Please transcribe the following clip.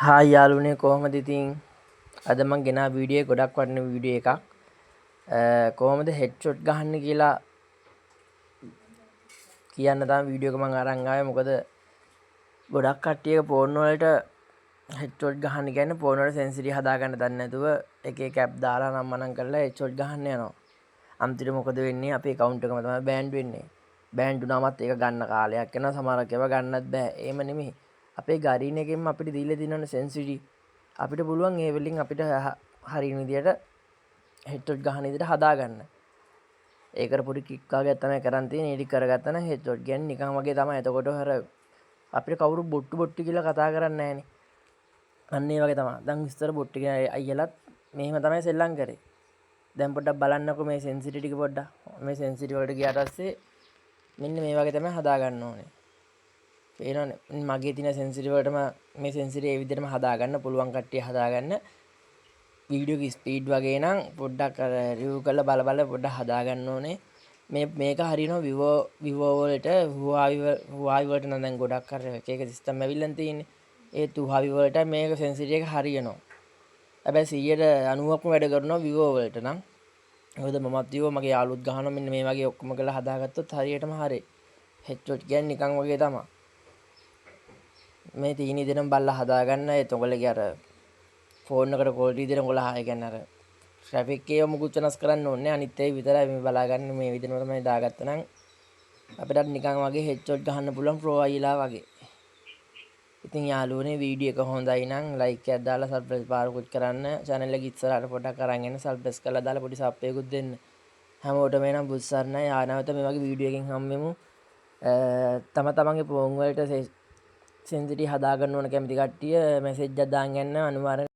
Hi යාළුවනේ කොහොමද ඉතින් අද මම ගෙනා වීඩියෝ ගොඩක් වටින වීඩියෝ එකක්. කොහොමද හෙඩ්ෂොට් ගහන්න කියලා කියන්න තමයි වීඩියෝ එක මම අරන් ආවේ. මොකද ගොඩක් කට්ටියක ෆෝන් වලට හෙඩ්ෂොට් ගහන්න කියන්නේ ෆෝන් වල සෙන්සිටිව් හදාගන්න දන්නේ නැතුව එක එක ඇප් දාලා නම් මනම් කරලා හෙඩ්ෂොට් ගහන්න යනවා. අන්තිමට මොකද වෙන්නේ? අපේ account එකම තමයි බෑන්ඩ් වෙන්නේ. බෑන්ඩ් වුණාමත් ඒක ගන්න කාලයක් යනවා. සමහරක් ඒවා ගන්නත් බෑ. එහෙම නෙමෙයි. අපේ ගරීන එකෙන්ම අපිට දීලා තියෙනවනේ සෙන්සිටිව්. අපිට පුළුවන් ඒ වලින් අපිට හරියන විදියට හෙඩ්ෂොට් ගහන විදියට හදාගන්න. ඒකට පොඩි ක්ලික් වගේක් තමයි කරන් තියෙන්නේ. ඒක කරගත්තා නම් හෙඩ්ෂොට් කියන්නේ නිකන් වගේ තමයි. එතකොට අර අපිට කවුරු බොට්ටු කියලා කතා කරන්නේ නැහනේ. අන්න ඒ වගේ තමයි. දැන් ඉස්සර බොට්ටු කියන අයියලත් මෙහෙම තමයි සෙල්ලම් කරේ. දැන් පොඩ්ඩක් බලන්නකෝ මේ සෙන්සිටිව් ටික පොඩ්ඩක්. මේ සෙන්සිටිව් වලට ගියාට පස්සේ මෙන්න මේ වගේ තමයි හදාගන්න ඕනේ. පේනවනේ මගේ තියෙන සෙන්සිටිව් වලටම මේ සෙන්සිටිව් ඒ විදිහටම හදාගන්න පුළුවන් කට්ටිය හදාගන්න. වීඩියෝ එක ස්පීඩ් වගේ නම් පොඩ්ඩක් අර රිවිව් කරලා බල පොඩ්ඩක් හදාගන්න ඕනේ. මේක හරියනවා විවෝ වලට Huawei වලට නම් දැන් ගොඩක් අර එක එක සිස්ටම් ඇවිල්ලා තියෙන්නේ. ඒ Huawei වලට මේක සෙන්සිටිව් එක හරියනවා. හැබැයි 90%ක්ම වැඩ කරනවා විවෝ වලට නම්. මොකද මමත් විවෝ මගේ යාළුවොත් ගහනවා මෙන්න මේ වගේ ඔක්කොම කරලා හදාගත්තොත් හරියටම හරියි. හෙඩ්ෂොට් කියන්නේ නිකන් වගේ තමයි. මේ තීන ඉදෙනම් බල්ලා හදාගන්න එතකොලගේ අර ෆෝන් එකට ක්වොලිටි විදිහට ඔයගොල්ලෝ ඒ කියන්නේ අර ට්‍රැෆික් ඒව මුකුත් වෙනස් කරන්න ඕනේ නැහැ. අනිත් ඒවා විතරයි මේ බලාගන්න මේ විදිහටම තමයි දාගත්තා නම් අපිට නිකන් වගේ හෙඩ්ෂොට් ගහන්න පුළුවන් ප්‍රෝ අයිලා වගේ. ඉතින් යාළුවනේ වීඩියෝ එක හොඳයි නම් ලයික් එකක් දාලා සබ්ස්ක්‍රයිබ් පාරකුත් කරන්න. channel එක ඉස්සරහට පොඩක් අරන් එන්න සබ්ස්ක්‍රයිබ් කරලා දාලා පොඩි සබ් එකකුත් දෙන්න. හැමෝටම එනම් බුස්සන්නයි ආනවත මේ වගේ වීඩියෝ එකකින් හම්බෙමු. තමන්ගේ ෆෝන් වලට සෙන්සිටිව් හදාගන්න ඕන කැමති කට්ටිය මැසේජ් එකක් දාන් යන්න අනිවාර්යෙන්